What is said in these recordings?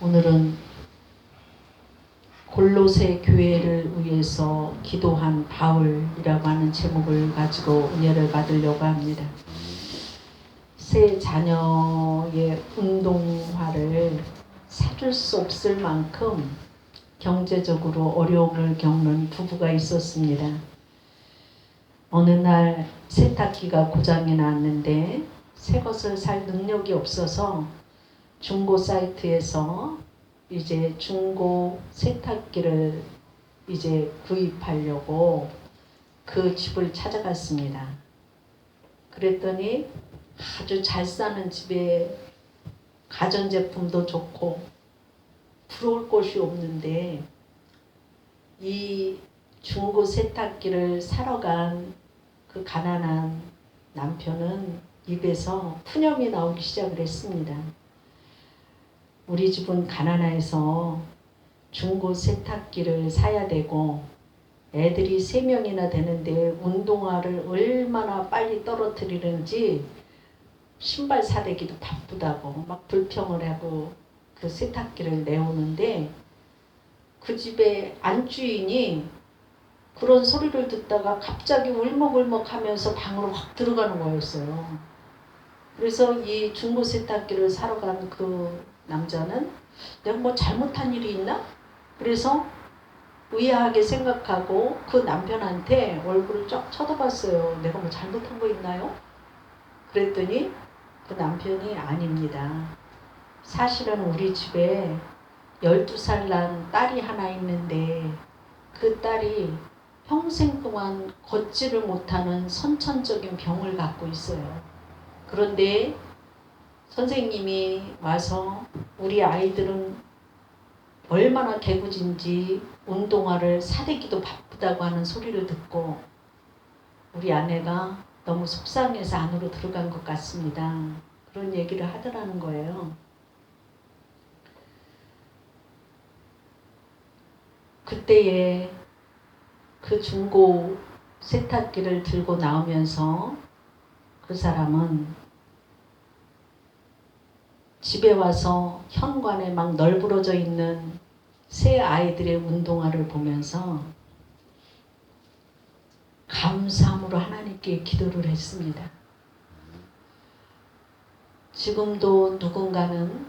오늘은 골로새 교회를 위해서 기도한 바울이라고 하는 제목을 가지고 은혜를 받으려고 합니다. 새 자녀의 운동화를 사줄 수 없을 만큼 경제적으로 어려움을 겪는 부부가 있었습니다. 어느 날 세탁기가 고장이 났는데 새 것을 살 능력이 없어서 중고 사이트에서 이제 중고 세탁기를 이제 구입하려고 그 집을 찾아갔습니다. 그랬더니 아주 잘 사는 집에 가전제품도 좋고 부러울 곳이 없는데 이 중고 세탁기를 사러 간 그 가난한 남편은 입에서 푸념이 나오기 시작을 했습니다. 우리 집은 가난해서 중고 세탁기를 사야 되고 애들이 3명이나 되는데 운동화를 얼마나 빨리 떨어뜨리는지 신발 사대기도 바쁘다고 막 불평을 하고 그 세탁기를 내오는데 그 집의 안주인이 그런 소리를 듣다가 갑자기 울먹울먹 하면서 방으로 확 들어가는 거였어요. 그래서 이 중고 세탁기를 사러 간 그 남자는 내가 뭐 잘못한 일이 있나? 그래서 의아하게 생각하고 그 남편한테 얼굴을 쫙 쳐다봤어요. 내가 뭐 잘못한 거 있나요? 그랬더니 그 남편이 아닙니다. 사실은 우리 집에 12살 난 딸이 하나 있는데 그 딸이 평생 동안 걷지를 못하는 선천적인 병을 갖고 있어요. 그런데 선생님이 와서 우리 아이들은 얼마나 개구진지 운동화를 사대기도 바쁘다고 하는 소리를 듣고 우리 아내가 너무 속상해서 안으로 들어간 것 같습니다. 그런 얘기를 하더라는 거예요. 그때에 그 중고 세탁기를 들고 나오면서 그 사람은 집에 와서 현관에 막 널브러져 있는 새 아이들의 운동화를 보면서 감사함으로 하나님께 기도를 했습니다. 지금도 누군가는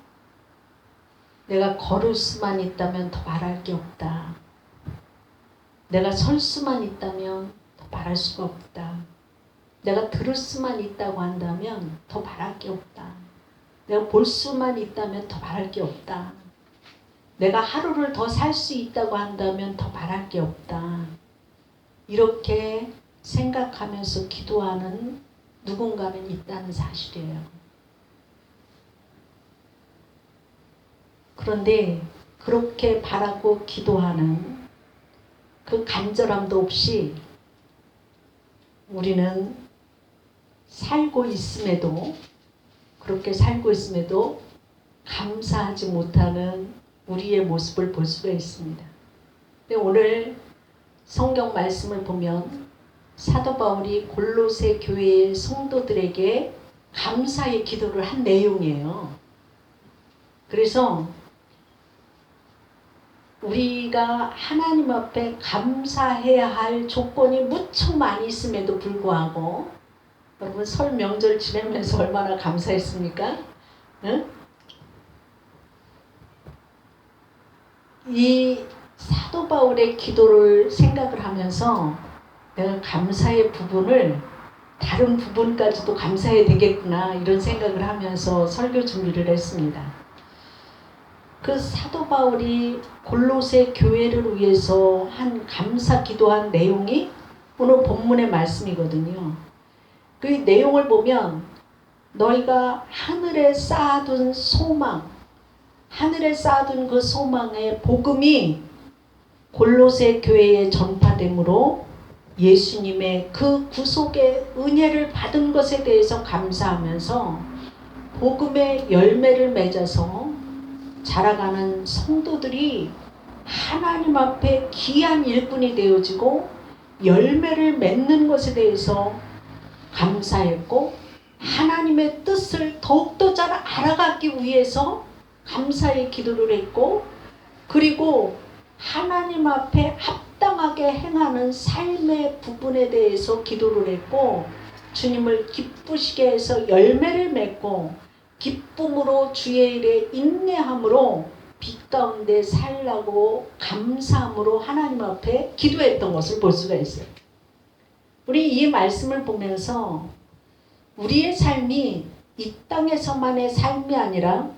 내가 걸을 수만 있다면 더 바랄 게 없다. 내가 설 수만 있다면 더 바랄 수가 없다. 내가 들을 수만 있다고 한다면 더 바랄 게 없다. 내가 볼 수만 있다면 더 바랄 게 없다. 내가 하루를 더 살 수 있다고 한다면 더 바랄 게 없다. 이렇게 생각하면서 기도하는 누군가는 있다는 사실이에요. 그런데 그렇게 바라고 기도하는 그 간절함도 없이 우리는 살고 있음에도 그렇게 살고 있음에도 감사하지 못하는 우리의 모습을 볼 수가 있습니다. 오늘 성경 말씀을 보면 사도 바울이 골로새 교회의 성도들에게 감사의 기도를 한 내용이에요. 그래서 우리가 하나님 앞에 감사해야 할 조건이 무척 많이 있음에도 불구하고 여러분 설 명절 지내면서 얼마나 감사했습니까? 응? 이 사도 바울의 기도를 생각을 하면서 내가 감사의 부분을 다른 부분까지도 감사해야 되겠구나 이런 생각을 하면서 설교 준비를 했습니다. 그 사도 바울이 골로새 교회를 위해서 한 감사 기도한 내용이 오늘 본문의 말씀이거든요. 그 내용을 보면 너희가 하늘에 쌓아둔 소망, 하늘에 쌓아둔 그 소망의 복음이 골로새 교회에 전파됨으로 예수님의 그 구속의 은혜를 받은 것에 대해서 감사하면서 복음의 열매를 맺어서 자라가는 성도들이 하나님 앞에 귀한 일꾼이 되어지고 열매를 맺는 것에 대해서 감사했고 하나님의 뜻을 더욱더 잘 알아가기 위해서 감사의 기도를 했고, 그리고 하나님 앞에 합당하게 행하는 삶의 부분에 대해서 기도를 했고, 주님을 기쁘시게 해서 열매를 맺고 기쁨으로 주의 일에 인내함으로 빛 가운데 살라고 감사함으로 하나님 앞에 기도했던 것을 볼 수가 있어요. 우리 이 말씀을 보면서 우리의 삶이 이 땅에서만의 삶이 아니라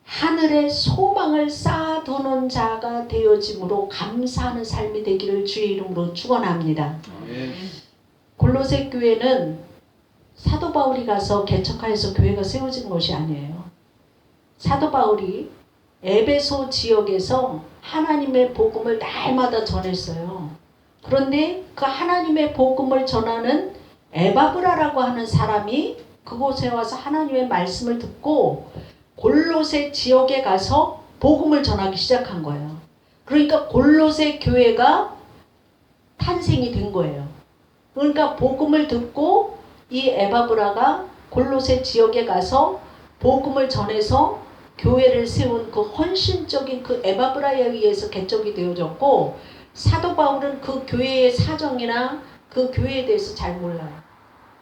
하늘의 소망을 쌓아두는 자가 되어짐으로 감사하는 삶이 되기를 주의 이름으로 축원합니다. 골로새 교회는 사도 바울이 가서 개척하여서 교회가 세워진 것이 아니에요. 사도 바울이 에베소 지역에서 하나님의 복음을 날마다 전했어요. 그런데 그 하나님의 복음을 전하는 에바브라라고 하는 사람이 그곳에 와서 하나님의 말씀을 듣고 골로새 지역에 가서 복음을 전하기 시작한 거예요. 그러니까 골로새 교회가 탄생이 된 거예요. 그러니까 복음을 듣고 이 에바브라가 골로새 지역에 가서 복음을 전해서 교회를 세운 그 헌신적인 그 에바브라에 의해서 개척이 되어졌고, 사도 바울은 그 교회의 사정이나 그 교회에 대해서 잘 몰라요.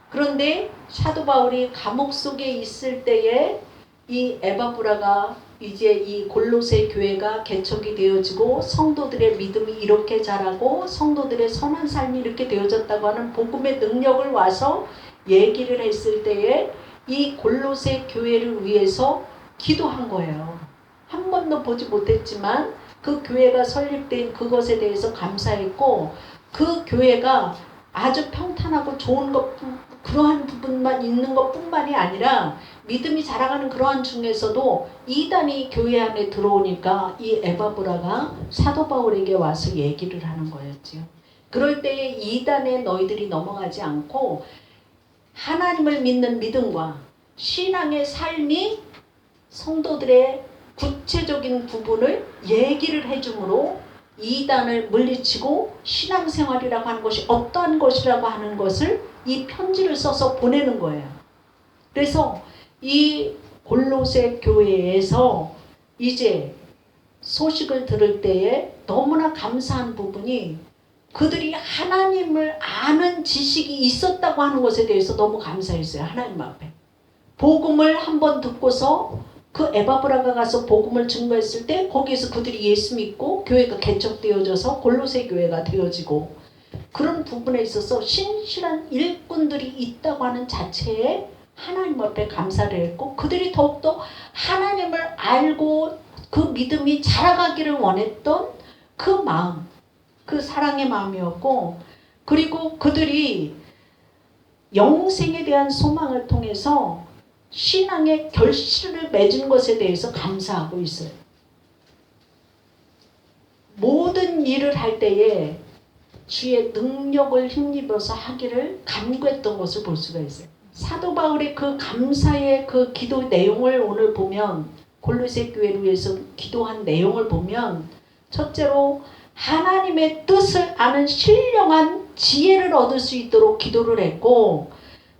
그런데 사도 바울이 감옥 속에 있을 때에 이 에바브라가 이제 이 골로새 교회가 개척이 되어지고 성도들의 믿음이 이렇게 자라고 성도들의 선한 삶이 이렇게 되어졌다고 하는 복음의 능력을 와서 얘기를 했을 때에 이 골로새 교회를 위해서 기도한 거예요. 한 번도 보지 못했지만 그 교회가 설립된 그것에 대해서 감사했고, 그 교회가 아주 평탄하고 좋은 것, 그러한 부분만 있는 것뿐만이 아니라 믿음이 자라가는 그러한 중에서도 이단이 교회 안에 들어오니까 이 에바브라가 사도 바울에게 와서 얘기를 하는 거였죠. 그럴 때에 이단에 너희들이 넘어가지 않고 하나님을 믿는 믿음과 신앙의 삶이 성도들의 구체적인 부분을 얘기를 해주므로 이단을 물리치고 신앙생활이라고 하는 것이 어떠한 것이라고 하는 것을 이 편지를 써서 보내는 거예요. 그래서 이 골로새 교회에서 이제 소식을 들을 때에 너무나 감사한 부분이 그들이 하나님을 아는 지식이 있었다고 하는 것에 대해서 너무 감사했어요. 하나님 앞에. 복음을 한번 듣고서 그 에바브라가 가서 복음을 증거했을 때 거기에서 그들이 예수 믿고 교회가 개척되어져서 골로새 교회가 되어지고, 그런 부분에 있어서 신실한 일꾼들이 있다고 하는 자체에 하나님 앞에 감사를 했고, 그들이 더욱더 하나님을 알고 그 믿음이 자라가기를 원했던 그 마음, 그 사랑의 마음이었고, 그리고 그들이 영생에 대한 소망을 통해서 신앙의 결실을 맺은 것에 대해서 감사하고 있어요. 모든 일을 할 때에 주의 능력을 힘입어서 하기를 간구했던 것을 볼 수가 있어요. 사도 바울의 그 감사의 그 기도 내용을 오늘 보면, 골로새 교회를 위해서 기도한 내용을 보면, 첫째로 하나님의 뜻을 아는 신령한 지혜를 얻을 수 있도록 기도를 했고,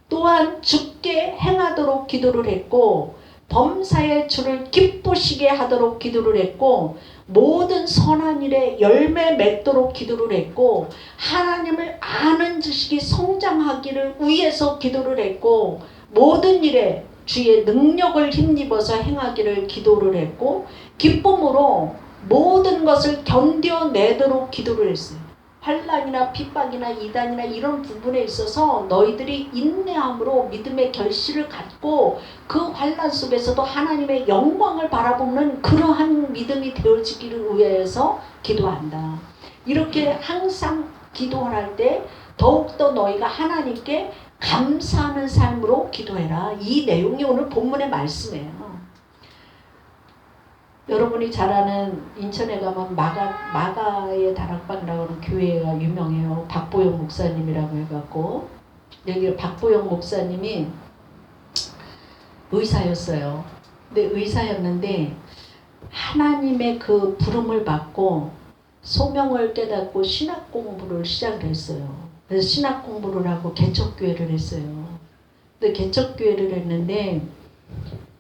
또한 주께 행하도록 기도를 했고, 범사의 주를 기쁘시게 하도록 기도를 했고, 모든 선한 일에 열매 맺도록 기도를 했고, 하나님을 아는 지식이 성장하기를 위해서 기도를 했고, 모든 일에 주의 능력을 힘입어서 행하기를 기도를 했고, 기쁨으로 모든 것을 견뎌내도록 기도를 했어요. 환난이나 핍박이나 이단이나 이런 부분에 있어서 너희들이 인내함으로 믿음의 결실을 갖고 그 환난 속에서도 하나님의 영광을 바라보는 그러한 믿음이 되어지기를 위해서 기도한다. 이렇게 항상 기도할 때 더욱더 너희가 하나님께 감사하는 삶으로 기도해라. 이 내용이 오늘 본문의 말씀이에요. 여러분이 잘 아는 인천에 가면 마가의 다락방이라고 하는 교회가 유명해요. 박보영 목사님이라고 해갖고, 여기 박보영 목사님이 의사였어요. 근데 의사였는데 하나님의 그 부름을 받고 소명을 깨닫고 신학 공부를 시작을 했어요. 그래서 신학 공부를 하고 개척교회를 했어요. 근데 개척교회를 했는데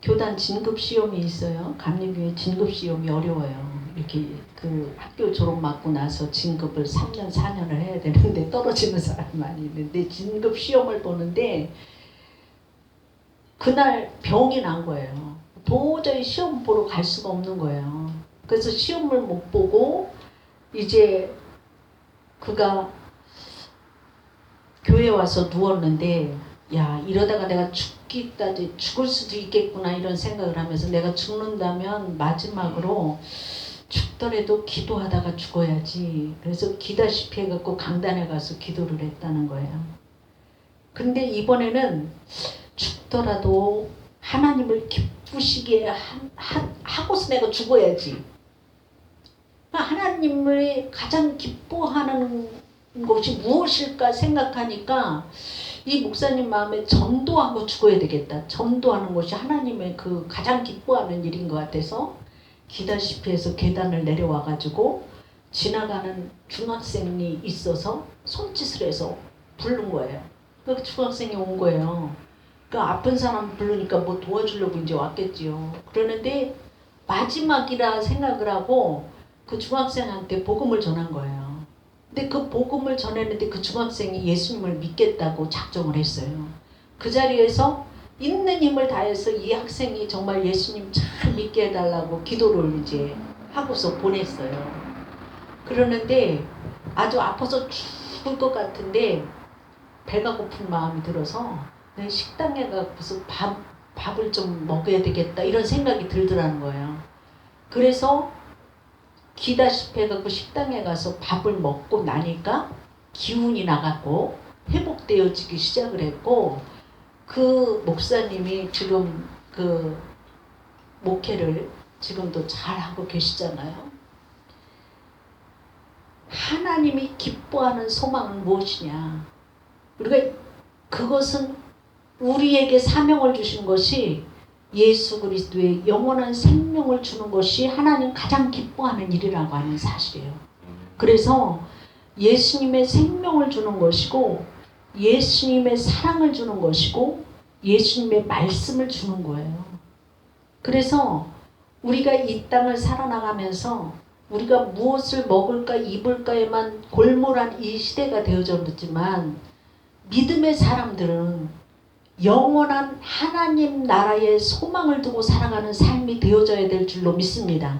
교단 진급 시험이 있어요. 감리교회 진급 시험이 어려워요. 이렇게 그 학교 졸업 맞고 나서 진급을 3년 4년을 해야 되는데 떨어지는 사람이 많이 있는데 진급 시험을 보는데 그날 병이 난 거예요. 도저히 시험 보러 갈 수가 없는 거예요. 그래서 시험을 못 보고 이제 그가 교회에 와서 누웠는데 야 이러다가 내가 죽기까지 죽을 수도 있겠구나 이런 생각을 하면서 내가 죽는다면 마지막으로 죽더라도 기도하다가 죽어야지. 그래서 기다시피 해갖고 강단에 가서 기도를 했다는 거예요. 근데 이번에는 죽더라도 하나님을 기쁘시게 하고서 내가 죽어야지. 하나님을 가장 기뻐하는 것이 무엇일까 생각하니까 이 목사님 마음에 전도하고 죽어야 되겠다. 전도하는 것이 하나님의 그 가장 기뻐하는 일인 것 같아서 기다시피 해서 계단을 내려와 가지고 지나가는 중학생이 있어서 손짓을 해서 부른 거예요. 그 중학생이 온 거예요. 그 아픈 사람 부르니까 뭐 도와주려고 이제 왔겠지요. 그러는데 마지막이라 생각을 하고 그 중학생한테 복음을 전한 거예요. 근데 그 복음을 전했는데 그 중학생이 예수님을 믿겠다고 작정을 했어요. 그 자리에서 있는 힘을 다해서 이 학생이 정말 예수님 잘 믿게 해달라고 기도를 이제 하고서 보냈어요. 그러는데 아주 아파서 죽을 것 같은데 배가 고픈 마음이 들어서 식당에 가서 밥을 좀 먹어야 되겠다 이런 생각이 들더라는 거예요. 그래서 기다시피 해갖고 식당에 가서 밥을 먹고 나니까 기운이 나갔고 회복되어지기 시작을 했고 그 목사님이 지금 그 목회를 지금도 잘하고 계시잖아요. 하나님이 기뻐하는 소망은 무엇이냐? 우리가 그것은 우리에게 사명을 주신 것이 예수 그리스도의 영원한 생명을 주는 것이 하나님 가장 기뻐하는 일이라고 하는 사실이에요. 그래서 예수님의 생명을 주는 것이고 예수님의 사랑을 주는 것이고 예수님의 말씀을 주는 거예요. 그래서 우리가 이 땅을 살아나가면서 우리가 무엇을 먹을까 입을까에만 골몰한 이 시대가 되어졌지만 믿음의 사람들은 영원한 하나님 나라의 소망을 두고 살아가는 삶이 되어져야 될 줄로 믿습니다.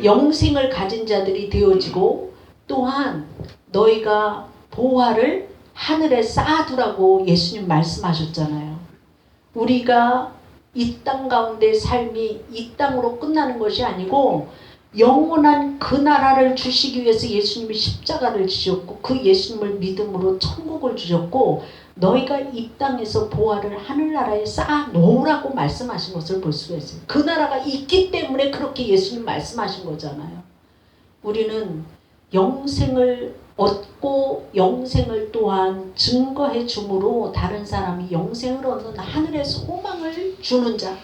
영생을 가진 자들이 되어지고 또한 너희가 보화를 하늘에 쌓아두라고 예수님 말씀하셨잖아요. 우리가 이 땅 가운데 삶이 이 땅으로 끝나는 것이 아니고 영원한 그 나라를 주시기 위해서 예수님이 십자가를 지셨고 그 예수님을 믿음으로 천국을 주셨고 너희가 이 땅에서 보화를 하늘나라에 쌓아 놓으라고 말씀하신 것을 볼 수가 있어요. 그 나라가 있기 때문에 그렇게 예수님 말씀하신 거잖아요. 우리는 영생을 얻고 영생을 또한 증거해 줌으로 다른 사람이 영생을 얻는 하늘의 소망을 주는 자,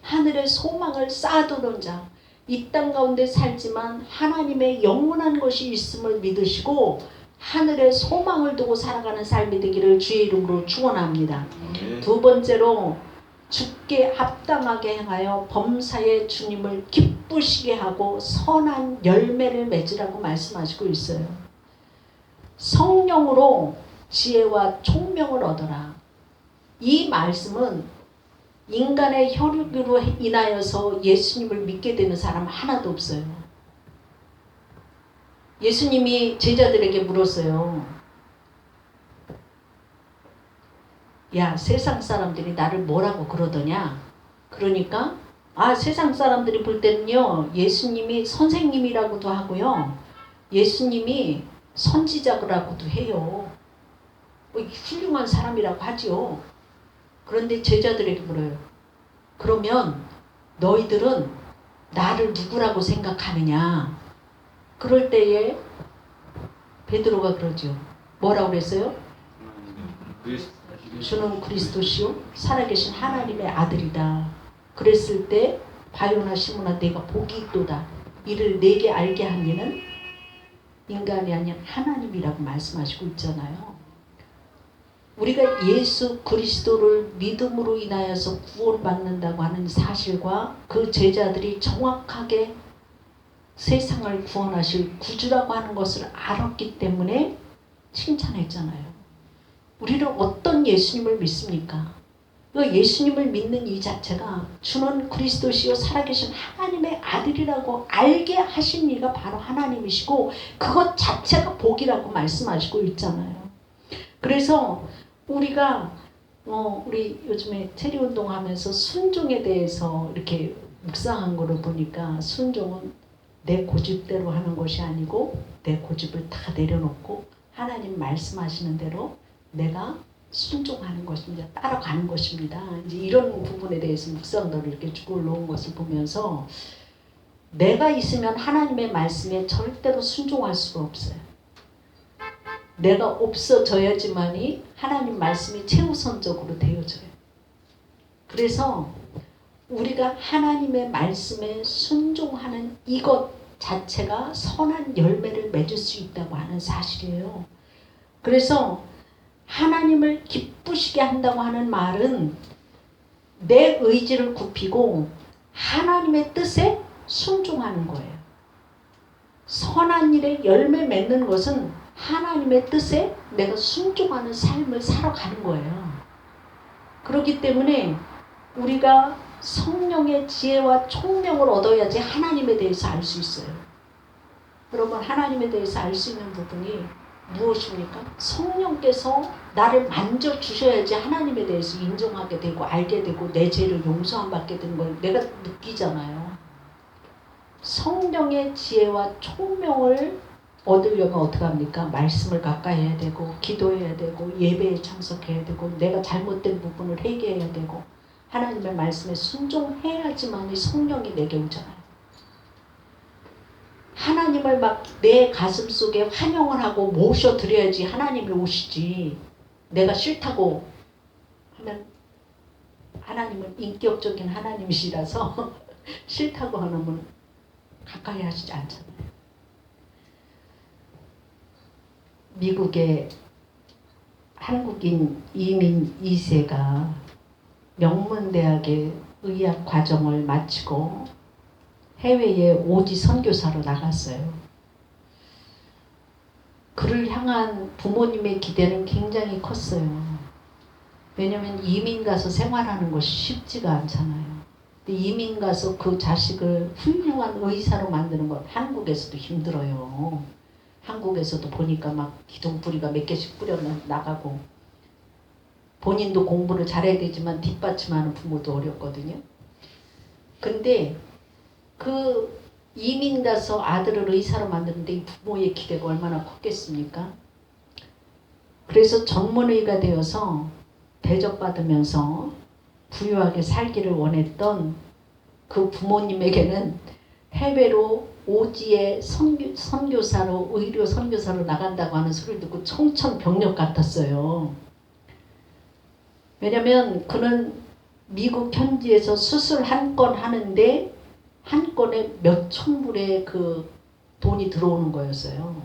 하늘의 소망을 쌓아두는 자, 이 땅 가운데 살지만 하나님의 영원한 것이 있음을 믿으시고 하늘의 소망을 두고 살아가는 삶이 되기를 주의 이름으로 축원합니다. 두 번째로 주께 합당하게 행하여 범사에 주님을 기쁘시게 하고 선한 열매를 맺으라고 말씀하시고 있어요. 성령으로 지혜와 총명을 얻어라. 이 말씀은 인간의 혈육으로 인하여서 예수님을 믿게 되는 사람 하나도 없어요. 예수님이 제자들에게 물었어요. 야, 세상 사람들이 나를 뭐라고 그러더냐? 그러니까 세상 사람들이 볼 때는요, 예수님이 선생님이라고도 하고요, 예수님이 선지자라고도 해요. 훌륭한 사람이라고 하지요. 그런데 제자들에게 물어요. 그러면 너희들은 나를 누구라고 생각하느냐? 그럴 때에 베드로가 그러죠. 뭐라고 그랬어요? 주는 그리스도시요 살아계신 하나님의 아들이다. 그랬을 때 바요나 시몬아 내가 복이 있도다. 이를 내게 알게 한 이는 인간이 아닌 하나님이라고 말씀하시고 있잖아요. 우리가 예수 그리스도를 믿음으로 인하여서 구원받는다고 하는 사실과 그 제자들이 정확하게 세상을 구원하실 구주라고 하는 것을 알았기 때문에 칭찬했잖아요. 우리는 어떤 예수님을 믿습니까? 그 예수님을 믿는 이 자체가 주는 그리스도시요 살아계신 하나님의 아들이라고 알게 하신 이가 바로 하나님이시고 그것 자체가 복이라고 말씀하시고 있잖아요. 그래서 우리가 우리 요즘에 체리운동 하면서 순종에 대해서 이렇게 묵상한 거를 보니까 순종은 내 고집대로 하는 것이 아니고 내 고집을 다 내려놓고 하나님 말씀하시는 대로 내가 순종하는 것입니다. 따라가는 것입니다. 이제 이런 부분에 대해서 묵상도를 이렇게 쭉 올라온 것을 보면서 내가 있으면 하나님의 말씀에 절대로 순종할 수가 없어요. 내가 없어져야지만이 하나님 말씀이 최우선적으로 되어져요. 그래서 우리가 하나님의 말씀에 순종하는 이것 자체가 선한 열매를 맺을 수 있다고 하는 사실이에요. 그래서 하나님을 기쁘시게 한다고 하는 말은 내 의지를 굽히고 하나님의 뜻에 순종하는 거예요. 선한 일에 열매 맺는 것은 하나님의 뜻에 내가 순종하는 삶을 살아가는 거예요. 그렇기 때문에 우리가 성령의 지혜와 총명을 얻어야지 하나님에 대해서 알 수 있어요. 그러면 하나님에 대해서 알 수 있는 부분이 무엇입니까? 성령께서 나를 만져주셔야지 하나님에 대해서 인정하게 되고 알게 되고 내 죄를 용서함 받게 되는 걸 내가 느끼잖아요. 성령의 지혜와 총명을 얻으려면 어떻게 합니까? 말씀을 가까이 해야 되고 기도해야 되고 예배에 참석해야 되고 내가 잘못된 부분을 회개해야 되고 하나님의 말씀에 순종해야지만 성령이 내게 오잖아요. 하나님을 막 내 가슴 속에 환영을 하고 모셔드려야지 하나님이 오시지. 내가 싫다고 하면 하나님은 인격적인 하나님이시라서 싫다고 하면 가까이 하시지 않잖아요. 미국의 한국인 이민 2세가 명문대학의 의학 과정을 마치고 해외에 오지 선교사로 나갔어요. 그를 향한 부모님의 기대는 굉장히 컸어요. 왜냐하면 이민 가서 생활하는 것이 쉽지가 않잖아요. 근데 이민 가서 그 자식을 훌륭한 의사로 만드는 건 한국에서도 힘들어요. 한국에서도 보니까 막 기둥뿌리가 몇 개씩 뿌려 나가고 본인도 공부를 잘해야 되지만 뒷받침하는 부모도 어렵거든요. 근데 그 이민 가서 아들을 의사로 만드는데 이 부모의 기대가 얼마나 컸겠습니까? 그래서 전문의가 되어서 대접받으면서 부유하게 살기를 원했던 그 부모님에게는 해외로 오지의 선교사로 의료 선교사로 나간다고 하는 소리를 듣고 청천벽력 같았어요. 왜냐면 그는 미국 현지에서 수술 한 건 하는데 한 건에 몇천 불의 그 돈이 들어오는 거였어요.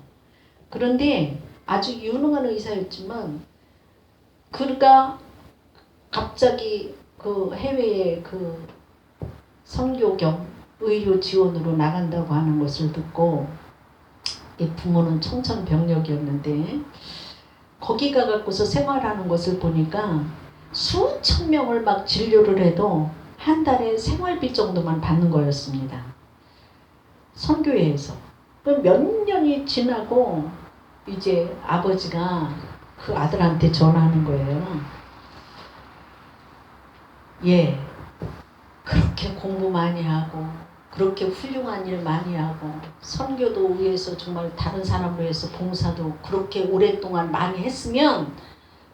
그런데 아주 유능한 의사였지만 그가 갑자기 그 해외에 그 선교 겸 의료 지원으로 나간다고 하는 것을 듣고 이 부모는 청천벽력이었는데 거기 가갖고서 생활하는 것을 보니까 수천 명을 막 진료를 해도 한 달에 생활비 정도만 받는 거였습니다. 선교회에서. 몇 년이 지나고 이제 아버지가 그 아들한테 전화하는 거예요. 예, 그렇게 공부 많이 하고 그렇게 훌륭한 일 많이 하고 선교도 위해서 정말 다른 사람을 위해서 봉사도 그렇게 오랫동안 많이 했으면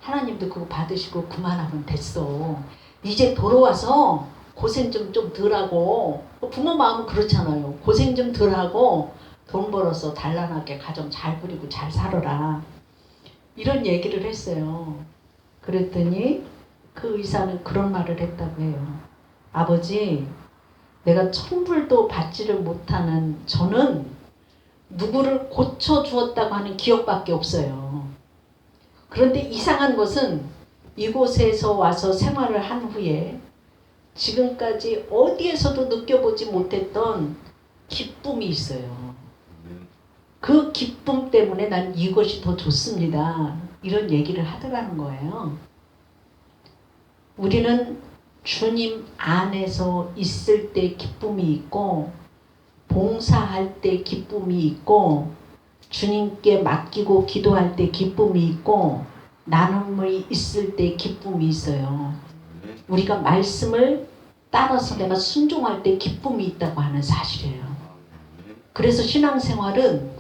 하나님도 그거 받으시고 그만하면 됐어. 이제 돌아와서 고생 좀 덜 하고 부모 마음은 그렇잖아요. 고생 좀 덜 하고 돈 벌어서 단란하게 가정 잘 부리고 잘 살아라. 이런 얘기를 했어요. 그랬더니 그 의사는 그런 말을 했다고 해요. 아버지, 내가 천불도 받지를 못하는 저는 누구를 고쳐주었다고 하는 기억밖에 없어요. 그런데 이상한 것은 이곳에서 와서 생활을 한 후에 지금까지 어디에서도 느껴보지 못했던 기쁨이 있어요. 그 기쁨 때문에 난 이것이 더 좋습니다. 이런 얘기를 하더라는 거예요. 우리는 주님 안에서 있을 때 기쁨이 있고, 봉사할 때 기쁨이 있고, 주님께 맡기고 기도할 때 기쁨이 있고, 나눔이 있을 때 기쁨이 있어요. 우리가 말씀을 따라서 내가 순종할 때 기쁨이 있다고 하는 사실이에요. 그래서 신앙생활은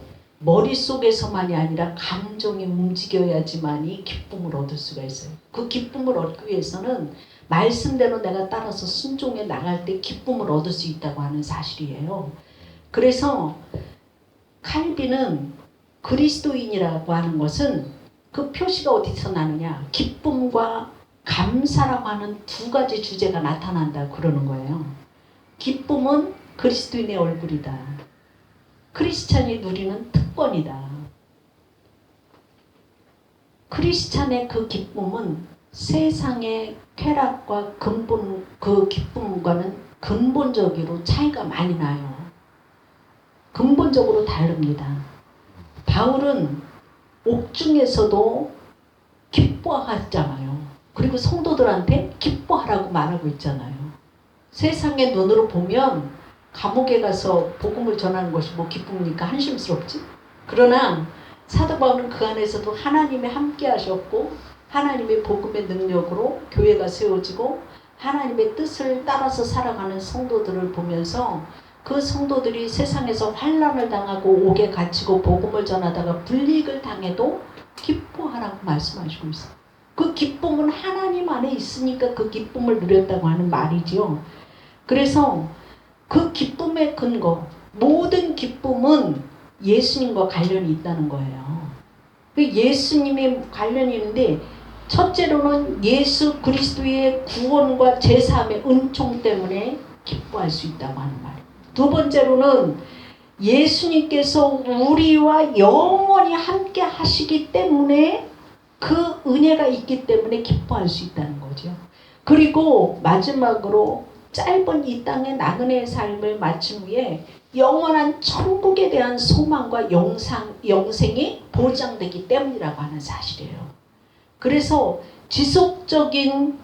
머릿속에서만이 아니라 감정이 움직여야지만이 기쁨을 얻을 수가 있어요. 그 기쁨을 얻기 위해서는 말씀대로 내가 따라서 순종해 나갈 때 기쁨을 얻을 수 있다고 하는 사실이에요. 그래서 칼빈은 그리스도인이라고 하는 것은 그 표시가 어디서 나느냐, 기쁨과 감사라고 하는 두 가지 주제가 나타난다 그러는 거예요. 기쁨은 그리스도인의 얼굴이다. 크리스찬이 누리는 특권이다. 크리스찬의 그 기쁨은 세상의 쾌락과 그 기쁨과는 근본적으로 차이가 많이 나요. 근본적으로 다릅니다. 바울은 옥중에서도 기뻐하잖아요. 그리고 성도들한테 기뻐하라고 말하고 있잖아요. 세상의 눈으로 보면 감옥에 가서 복음을 전하는 것이 뭐 기쁩니까? 한심스럽지? 그러나 사도 바울은 그 안에서도 하나님이 함께 하셨고, 하나님의 복음의 능력으로 교회가 세워지고 하나님의 뜻을 따라서 살아가는 성도들을 보면서 그 성도들이 세상에서 환난을 당하고 옥에 갇히고 복음을 전하다가 불이익을 당해도 기뻐하라고 말씀하시고 있어요. 그 기쁨은 하나님 안에 있으니까 그 기쁨을 누렸다고 하는 말이지요. 그래서 그 기쁨의 근거, 모든 기쁨은 예수님과 관련이 있다는 거예요. 예수님의 관련이 있는데, 첫째로는 예수 그리스도의 구원과 제사함의 은총 때문에 기뻐할 수 있다고 하는 말. 두 번째로는 예수님께서 우리와 영원히 함께 하시기 때문에, 그 은혜가 있기 때문에 기뻐할 수 있다는 거죠. 그리고 마지막으로 짧은 이 땅의 나그네의 삶을 마친 후에 영원한 천국에 대한 소망과 영생이 보장되기 때문이라고 하는 사실이에요. 그래서 지속적인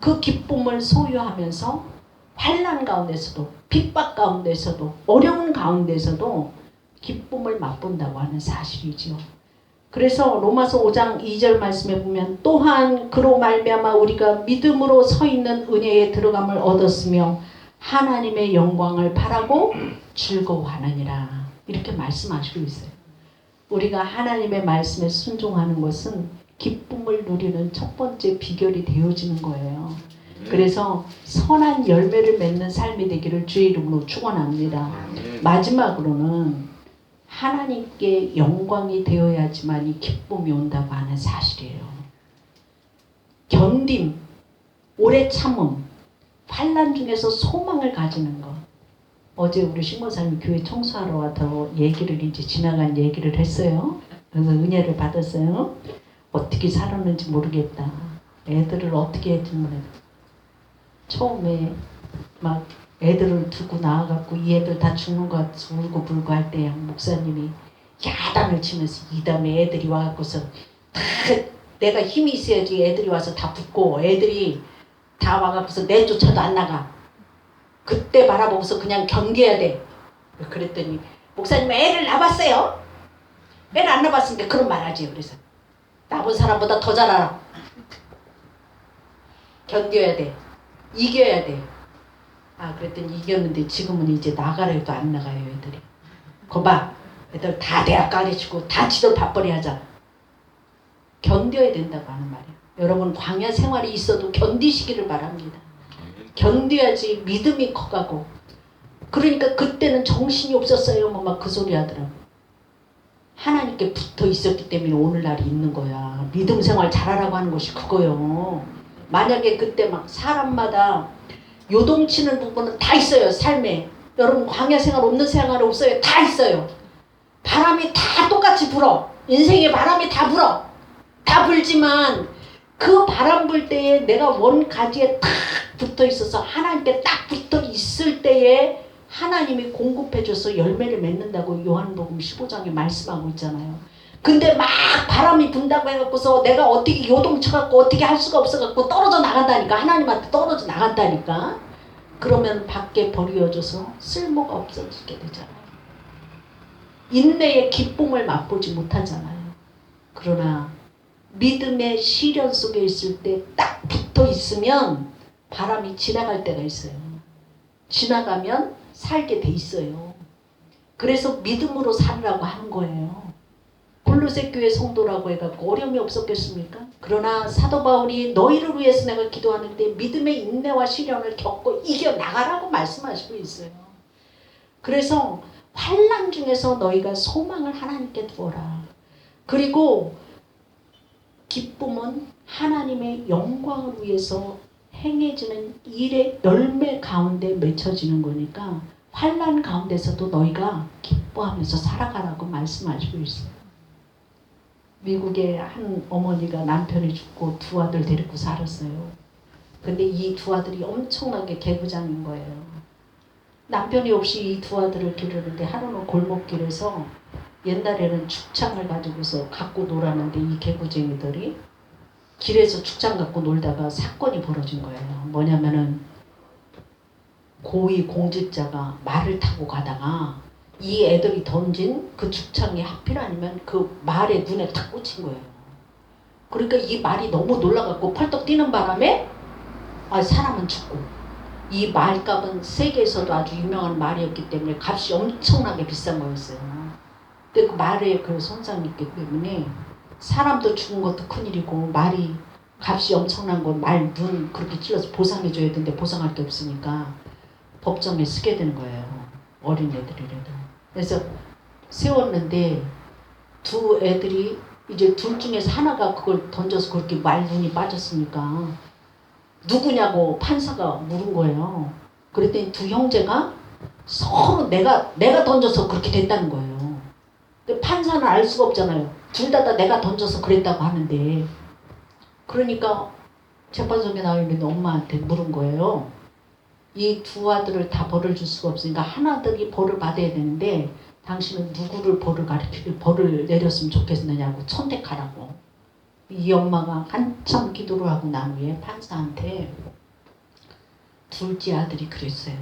그 기쁨을 소유하면서 환난 가운데서도, 핍박 가운데서도, 어려운 가운데서도 기쁨을 맛본다고 하는 사실이죠. 그래서 로마서 5장 2절 말씀에 보면, 또한 그로 말미암아 우리가 믿음으로 서 있는 은혜에 들어감을 얻었으며 하나님의 영광을 바라고 즐거워하느니라, 이렇게 말씀하시고 있어요. 우리가 하나님의 말씀에 순종하는 것은 기쁨을 누리는 첫 번째 비결이 되어지는 거예요. 그래서 선한 열매를 맺는 삶이 되기를 주의 이름으로 축원합니다. 마지막으로는 하나님께 영광이 되어야지만 이 기쁨이 온다고 하는 사실이에요. 견딤, 오래 참음, 환난 중에서 소망을 가지는 것. 어제 우리 신고사님이 교회 청소하러 와서 이제 지나간 얘기를 했어요. 그래서 은혜를 받았어요. 어떻게 살았는지 모르겠다. 애들을 어떻게 했는지 모르겠다. 처음에 막 애들을 두고 나와갖고 이 애들 다 죽는 것 같아서 울고 불고 할 때 목사님이 야단을 치면서 이 다음에 애들이 와갖고서 다 내가 힘이 있어야지 애들이 와서 다 붙고, 애들이 다 와갖고서 내쫓아도 안 나가. 그때 바라보고서 그냥 견뎌야 돼. 그랬더니 목사님 애를 낳았어요? 애를 안 낳았으니까 그런 말 하지. 그래서 낳은 사람보다 더 잘 알아. 견뎌야 돼. 이겨야 돼. 그랬더니 이겼는데 지금은 이제 나가라 해도 안 나가요, 애들이. 거봐, 애들 다 대학 가르치고 다 지도 밥벌이 하자. 견뎌야 된다고 하는 말이에요. 여러분, 광야 생활이 있어도 견디시기를 바랍니다. 견뎌야지 믿음이 커가고. 그러니까 그때는 정신이 없었어요. 뭐 막 그 소리 하더라고. 하나님께 붙어 있었기 때문에 오늘날이 있는 거야. 믿음 생활 잘하라고 하는 것이 그거요. 만약에 그때 막 사람마다 요동치는 부분은 다 있어요. 삶에. 여러분, 광야 생활 없는 생활 없어요. 다 있어요. 바람이 다 똑같이 불어. 인생에 바람이 다 불어. 다 불지만 그 바람 불 때에 내가 원 가지에 딱 붙어 있어서 하나님께 딱 붙어 있을 때에 하나님이 공급해줘서 열매를 맺는다고 요한복음 15장에 말씀하고 있잖아요. 근데 막 바람이 분다고 해갖고서 내가 어떻게 요동쳐갖고 어떻게 할 수가 없어갖고 떨어져 나간다니까. 하나님한테 떨어져 나간다니까. 그러면 밖에 버려져서 쓸모가 없어지게 되잖아요. 인내의 기쁨을 맛보지 못하잖아요. 그러나 믿음의 시련 속에 있을 때 딱 붙어 있으면 바람이 지나갈 때가 있어요. 지나가면 살게 돼 있어요. 그래서 믿음으로 살으라고 하는 거예요. 골로새 교회 성도라고 해갖고 어려움이 없었겠습니까? 그러나 사도 바울이 너희를 위해서 내가 기도하는데 믿음의 인내와 시련을 겪고 이겨나가라고 말씀하시고 있어요. 그래서 환난 중에서 너희가 소망을 하나님께 두어라. 그리고 기쁨은 하나님의 영광을 위해서 행해지는 일의 열매 가운데 맺혀지는 거니까 환난 가운데서도 너희가 기뻐하면서 살아가라고 말씀하시고 있어요. 미국의 한 어머니가 남편이 죽고 두 아들 데리고 살았어요. 근데 이 두 아들이 엄청나게 개구장인 거예요. 남편이 없이 이 두 아들을 기르는데 하루는 골목길에서 옛날에는 죽창을 가지고서 갖고 놀았는데 이 개구쟁이들이 길에서 죽창 갖고 놀다가 사건이 벌어진 거예요. 뭐냐면은 고위 공직자가 말을 타고 가다가 이 애들이 던진 그 죽창이 하필 아니면 그 말의 눈에 탁 꽂힌 거예요. 그러니까 이 말이 너무 놀라갖고 펄떡 뛰는 바람에 사람은 죽고, 이 말값은 세계에서도 아주 유명한 말이었기 때문에 값이 엄청나게 비싼 거였어요. 근데 그 말에 그 손상이 있기 때문에 사람도 죽은 것도 큰일이고 말이 값이 엄청난 건 말 눈 그렇게 찔러서 보상해줘야 되는데 보상할 게 없으니까 법정에 쓰게 되는 거예요. 어린애들이라도. 그래서 세웠는데 두 애들이 이제 둘 중에서 하나가 그걸 던져서 그렇게 말 눈이 빠졌으니까 누구냐고 판사가 물은 거예요. 그랬더니 두 형제가 서로 내가 던져서 그렇게 됐다는 거예요. 근데 판사는 알 수가 없잖아요. 둘 다 내가 던져서 그랬다고 하는데. 그러니까 재판석에 나와 있는 엄마한테 물은 거예요. 이 두 아들을 다 벌을 줄 수가 없으니까 하나들이 벌을 받아야 되는데 당신은 누구를 벌을 내렸으면 좋겠느냐고 선택하라고. 이 엄마가 한참 기도를 하고 난 후에 판사한테 둘째 아들이 그랬어요.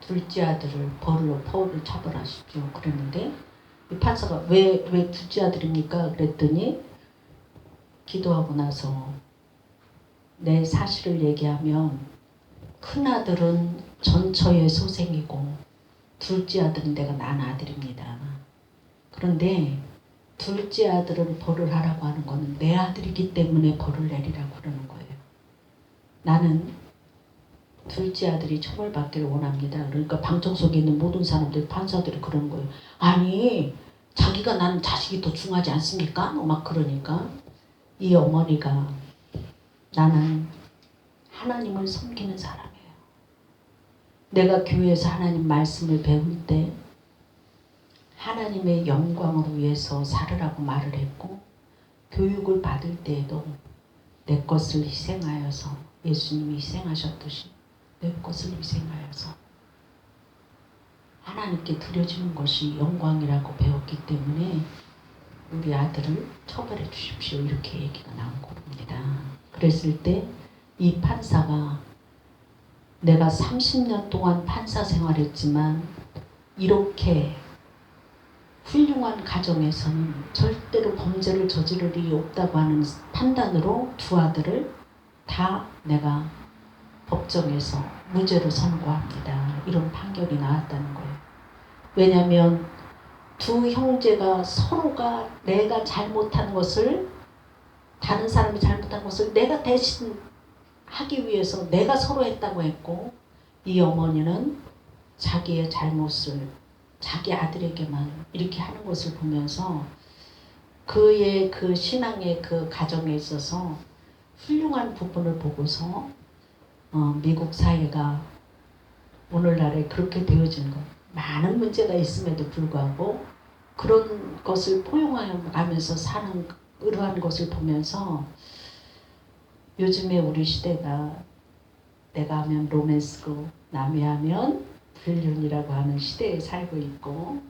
둘째 아들을 벌을 처벌하십시오. 그랬는데 이 판사가 왜 둘째 아들입니까? 그랬더니 기도하고 나서 내 사실을 얘기하면 큰아들은 전처의 소생이고 둘째 아들은 내가 낳은 아들입니다. 그런데 둘째 아들을 벌을 하라고 하는 거는 내 아들이기 때문에 벌을 내리라고 그러는 거예요. 나는 둘째 아들이 처벌받기를 원합니다. 그러니까 방청 속에 있는 모든 사람들, 판사들이 그러는 거예요. 아니 자기가 낳은 자식이 더 중하지 않습니까? 막 그러니까 이 어머니가 나는 하나님을 섬기는 사람이에요. 내가 교회에서 하나님 말씀을 배울 때 하나님의 영광을 위해서 살으라고 말을 했고, 교육을 받을 때에도 내 것을 희생하여서 예수님이 희생하셨듯이 내 것을 희생하여서 하나님께 드려지는 것이 영광이라고 배웠기 때문에 우리 아들을 처벌해 주십시오. 이렇게 얘기가 나온 겁니다. 그랬을 때 이 판사가 내가 30년 동안 판사 생활했지만 이렇게 훌륭한 가정에서는 절대로 범죄를 저지를 일이 없다고 하는 판단으로 두 아들을 다 내가 법정에서 무죄로 선고합니다. 이런 판결이 나왔다는 거예요. 왜냐하면 두 형제가 서로가 내가 잘못한 것을, 다른 사람이 잘못한 것을 내가 대신 하기 위해서 내가 서로 했다고 했고, 이 어머니는 자기의 잘못을 자기 아들에게만 이렇게 하는 것을 보면서 그의 그 신앙의 그 가정에 있어서 훌륭한 부분을 보고서 미국 사회가 오늘날에 그렇게 되어진 것, 많은 문제가 있음에도 불구하고 그런 것을 포용하면서 사는 그러한 것을 보면서 요즘에 우리 시대가 내가 하면 로맨스고 남이 하면 불륜이라고 하는 시대에 살고 있고,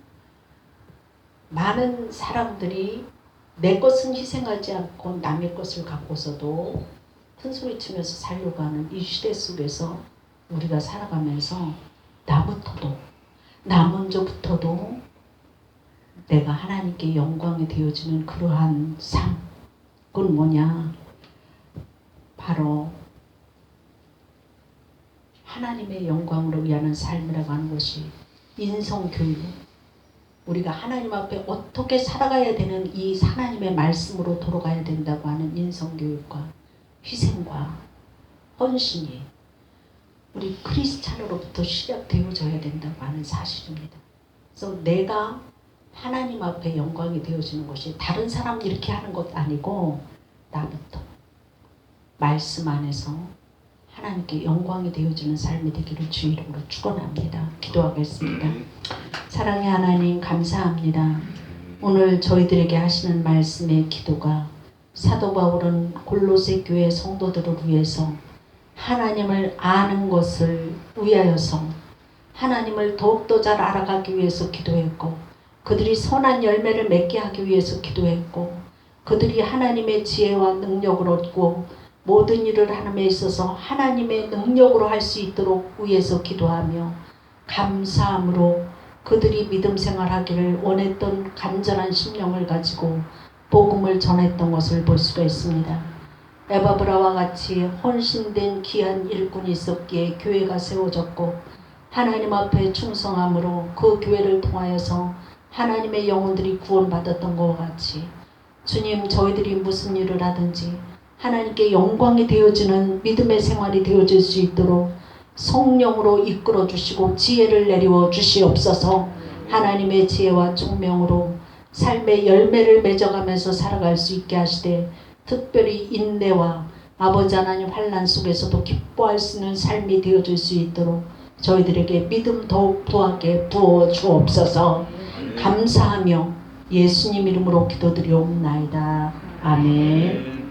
많은 사람들이 내 것은 희생하지 않고 남의 것을 갖고서도 큰소리 치면서 살려고 하는 이 시대 속에서 우리가 살아가면서 나 먼저부터도 내가 하나님께 영광이 되어지는 그러한 삶, 그건 뭐냐? 바로 하나님의 영광으로 위하는 삶이라고 하는 것이 인성교육, 우리가 하나님 앞에 어떻게 살아가야 되는 이 하나님의 말씀으로 돌아가야 된다고 하는 인성교육과 희생과 헌신이 우리 크리스찬으로부터 시작되어져야 된다고 하는 사실입니다. 그래서 내가 하나님 앞에 영광이 되어지는 것이 다른 사람 이렇게 하는 것 아니고 나부터 말씀 안에서 하나님께 영광이 되어지는 삶이 되기를 주 이름으로 축원합니다. 기도하겠습니다. 사랑의 하나님 감사합니다. 오늘 저희들에게 하시는 말씀의 기도가 사도 바울은 골로새 교회 성도들을 위해서 하나님을 아는 것을 위하여서 하나님을 더욱더 잘 알아가기 위해서 기도했고, 그들이 선한 열매를 맺게 하기 위해서 기도했고, 그들이 하나님의 지혜와 능력을 얻고 모든 일을 하는 데 있어서 하나님의 능력으로 할 수 있도록 위해서 기도하며, 감사함으로 그들이 믿음 생활하기를 원했던 간절한 심령을 가지고 복음을 전했던 것을 볼 수가 있습니다. 에바브라와 같이 헌신된 귀한 일꾼이 있었기에 교회가 세워졌고, 하나님 앞에 충성함으로 그 교회를 통하여서 하나님의 영혼들이 구원받았던 것과 같이, 주님, 저희들이 무슨 일을 하든지 하나님께 영광이 되어지는 믿음의 생활이 되어질 수 있도록 성령으로 이끌어 주시고 지혜를 내리워 주시옵소서. 하나님의 지혜와 총명으로 삶의 열매를 맺어가면서 살아갈 수 있게 하시되, 특별히 인내와 아버지 하나님 환난 속에서도 기뻐할 수 있는 삶이 되어질 수 있도록 저희들에게 믿음 더욱 더하게 부어 주옵소서. 감사하며 예수님 이름으로 기도드리옵나이다. 아멘.